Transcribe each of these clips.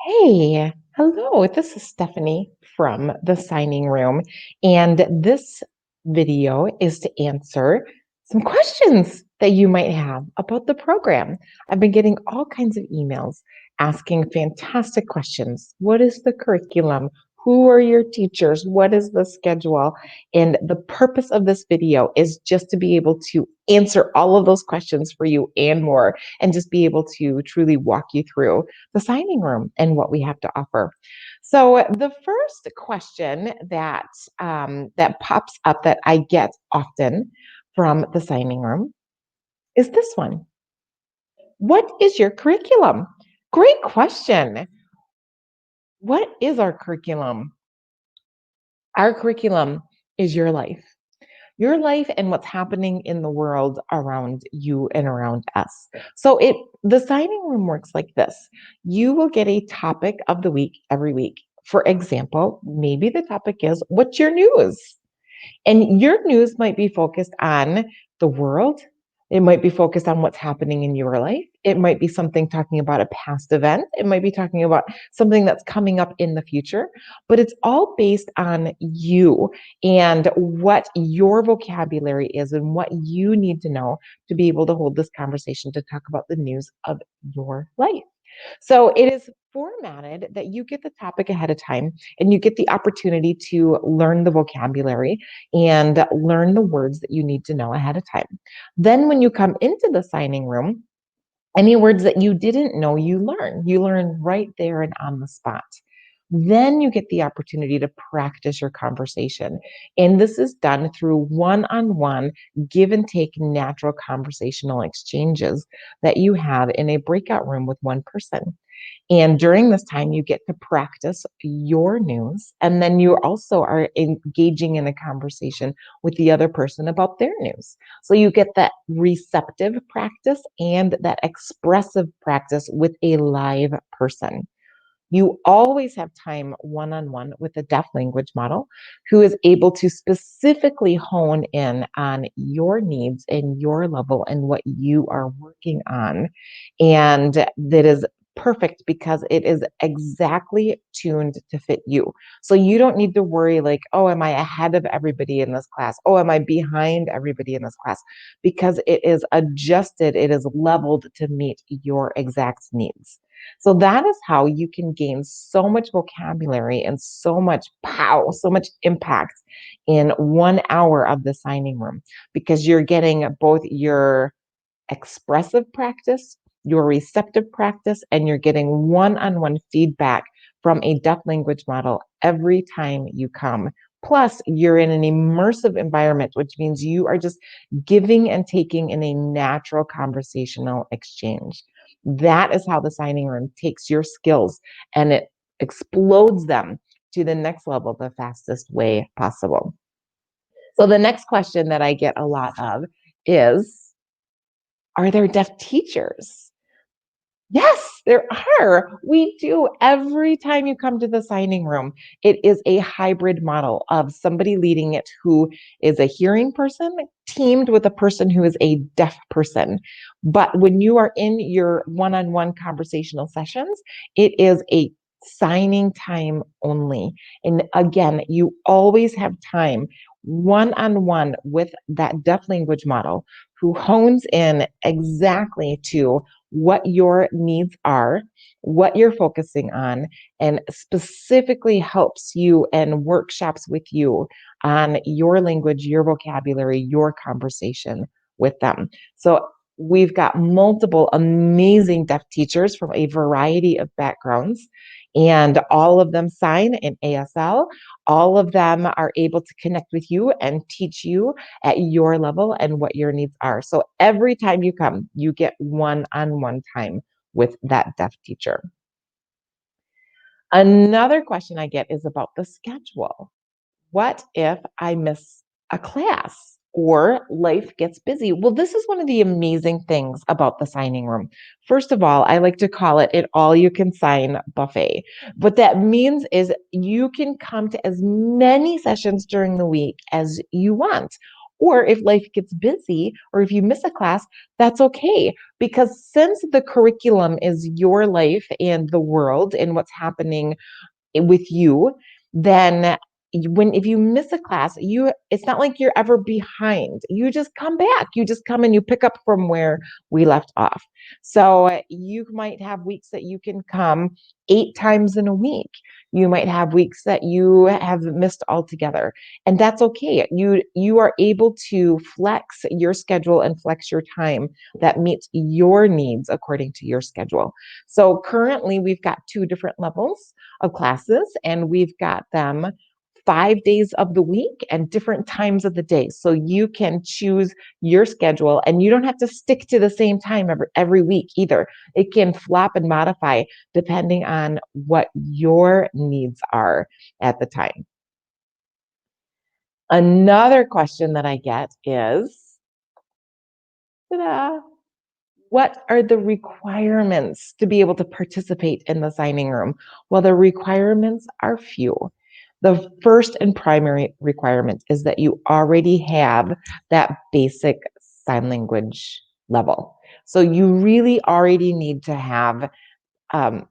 Hey, hello. This is Stephanie from the signing room, and this video is to answer some questions that you might have about the program. I've been getting all kinds of emails asking fantastic questions. What is the curriculum? Who are your teachers? What is the schedule? And the purpose of this video is just to be able to answer all of those questions for you and more, and just be able to truly walk you through the signing room and what we have to offer. So the first question that pops up that I get often from the signing room is this one: What is your curriculum? Great question. What is our curriculum? Our curriculum is your life and what's happening in the world around you and around us. So the signing room works like this. You will get a topic of the week every week. For example, maybe the topic is what's your news? And your news might be focused on the world. It might be focused on what's happening in your life. It might be something talking about a past event. It might be talking about something that's coming up in the future, but it's all based on you and what your vocabulary is and what you need to know to be able to hold this conversation to talk about the news of your life. So it is formatted that you get the topic ahead of time and you get the opportunity to learn the vocabulary and learn the words that you need to know ahead of time. Then when you come into the signing room, any words that you didn't know, you learn. You learn right there and on the spot. Then you get the opportunity to practice your conversation. And this is done through one on one, give and take natural conversational exchanges that you have in a breakout room with one person. And during this time, you get to practice your news. And then you also are engaging in a conversation with the other person about their news. So you get that receptive practice and that expressive practice with a live person. You always have time one on one with a deaf language model who is able to specifically hone in on your needs and your level and what you are working on. And that is perfect because it is exactly tuned to fit you. So you don't need to worry like, oh, am I ahead of everybody in this class? Oh, am I behind everybody in this class? Because it is adjusted, it is leveled to meet your exact needs. So that is how you can gain so much vocabulary and so much pow, so much impact in 1 hour of the signing room, because you're getting both your expressive practice, your receptive practice, and you're getting one-on-one feedback from a deaf language model every time you come. Plus, you're in an immersive environment, which means you are just giving and taking in a natural conversational exchange. That is how the signing room takes your skills and it explodes them to the next level the fastest way possible. So, the next question that I get a lot of is, are there deaf teachers? Yes, there are. We do every time you come to the signing room. It is a hybrid model of somebody leading it who is a hearing person teamed with a person who is a deaf person. But when you are in your one on one conversational sessions, it is a signing time only. And again, you always have time one on one with that deaf language model who hones in exactly to what your needs are, what you're focusing on, and specifically helps you and workshops with you on your language, your vocabulary, your conversation with them. So we've got multiple amazing deaf teachers from a variety of backgrounds, and all of them sign in ASL. All of them are able to connect with you and teach you at your level and what your needs are. So every time you come, you get one-on-one time with that deaf teacher. Another question I get is about the schedule. What if I miss a class or life gets busy? Well, this is one of the amazing things about the signing room. First of all, I like to call it an all you can sign buffet. What that means is you can come to as many sessions during the week as you want. Or if life gets busy or if you miss a class, that's okay. Because since the curriculum is your life and the world and what's happening with you, then when if you miss a class, it's not like you're ever behind. You just come back. You just come and you pick up from where we left off. So you might have weeks that you can come 8 times in a week. You might have weeks that you have missed altogether, and that's okay. You are able to flex your schedule and flex your time that meets your needs according to your schedule. So currently we've got 2 different levels of classes, and we've got them 5 days of the week and different times of the day. So you can choose your schedule, and you don't have to stick to the same time every week either. It can flop and modify depending on what your needs are at the time. Another question that I get is, ta-da, what are the requirements to be able to participate in the signing room? Well, the requirements are few. The first and primary requirement is that you already have that basic sign language level. So you really already need to have um,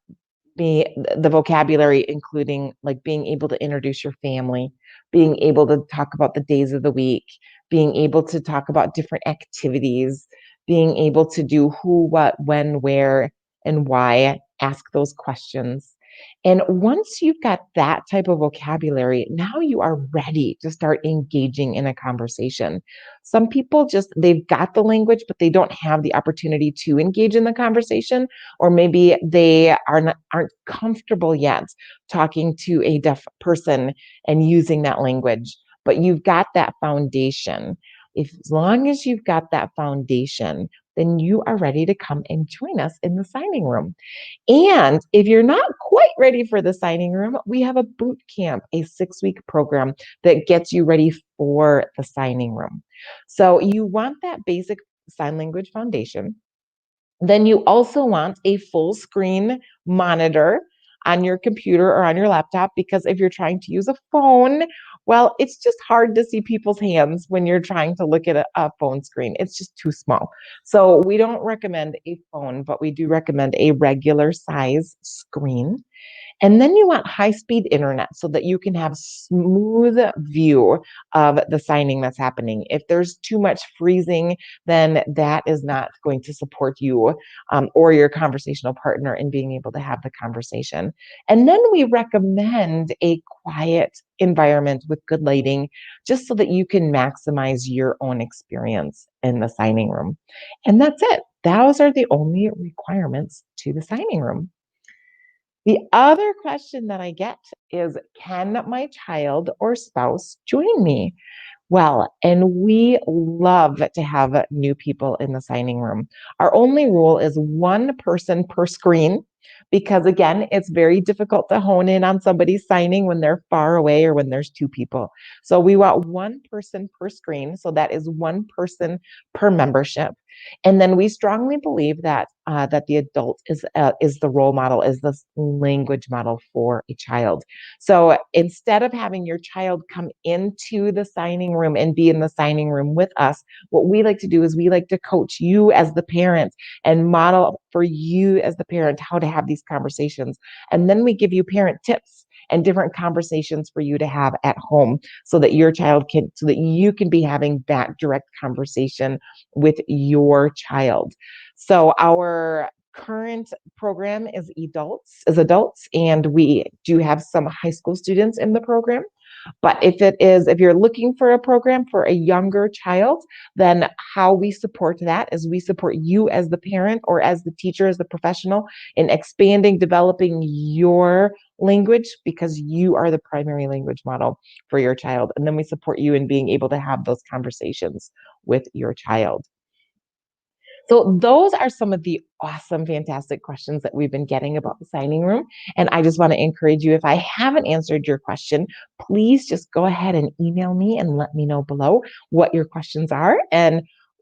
the vocabulary, including like being able to introduce your family, being able to talk about the days of the week, being able to talk about different activities, being able to do who, what, when, where, and why, ask those questions. And once you've got that type of vocabulary, now you are ready to start engaging in a conversation. Some people they've got the language, but they don't have the opportunity to engage in the conversation, or maybe they aren't comfortable yet talking to a deaf person and using that language. But you've got that foundation. As long as you've got that foundation, then you are ready to come and join us in the signing room. And if you're not quite ready for the signing room, we have a boot camp, a 6-week program that gets you ready for the signing room. So you want that basic sign language foundation. Then you also want a full screen monitor on your computer or on your laptop, because if you're trying to use a phone, well, it's just hard to see people's hands when you're trying to look at a phone screen. It's just too small. So we don't recommend a phone, but we do recommend a regular size screen. And then you want high-speed internet so that you can have smooth view of the signing that's happening. If there's too much freezing, then that is not going to support you or your conversational partner in being able to have the conversation. And then we recommend a quiet environment with good lighting, just so that you can maximize your own experience in the signing room. And that's it. Those are the only requirements to the signing room. The other question that I get is, can my child or spouse join me? Well, and we love to have new people in the signing room. Our only rule is 1 person per screen, because again, it's very difficult to hone in on somebody signing when they're far away or when there's 2 people. So we want 1 person per screen. So that is 1 person per membership. And then we strongly believe that that the adult is the role model, is the language model for a child. So instead of having your child come into the signing room and be in the signing room with us, what we like to do is we like to coach you as the parent and model for you as the parent how to have these conversations. And then we give you parent tips and different conversations for you to have at home, so that so that you can be having that direct conversation with your child. So our current program is adults, and we do have some high school students in the program. But if you're looking for a program for a younger child, then how we support that is we support you as the parent or as the teacher, as the professional, in expanding, developing your language, because you are the primary language model for your child. And then we support you in being able to have those conversations with your child. So those are some of the awesome, fantastic questions that we've been getting about the signing room. And I just want to encourage you, if I haven't answered your question, please just go ahead and email me and let me know below what your questions are. And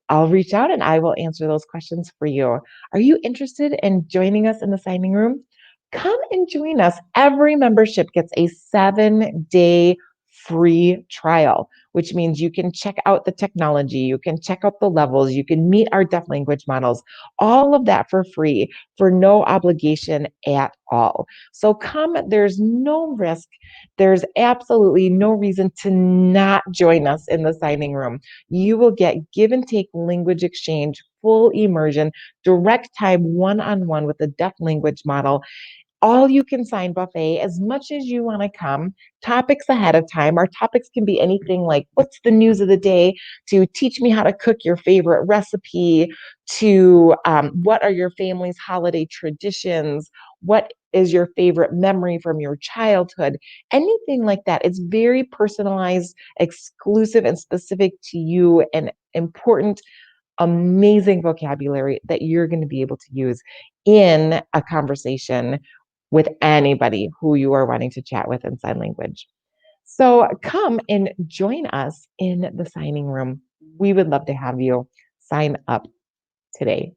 I'll reach out and I will answer those questions for you. Are you interested in joining us in the signing room? Come and join us. Every membership gets a 7-day free trial, which means you can check out the technology, you can check out the levels, you can meet our deaf language models, all of that for free, for no obligation at all. So come, there's no risk. There's absolutely no reason to not join us in the signing room. You will get give and take language exchange, full immersion, direct time one on one with a deaf language model, all you can sign buffet as much as you want to come, topics ahead of time. Our topics can be anything like what's the news of the day, to teach me how to cook your favorite recipe, to what are your family's holiday traditions, what is your favorite memory from your childhood, anything like that. It's very personalized, exclusive, and specific to you, and important, amazing vocabulary that you're going to be able to use in a conversation with anybody who you are wanting to chat with in sign language. So come and join us in the signing room. We would love to have you sign up today.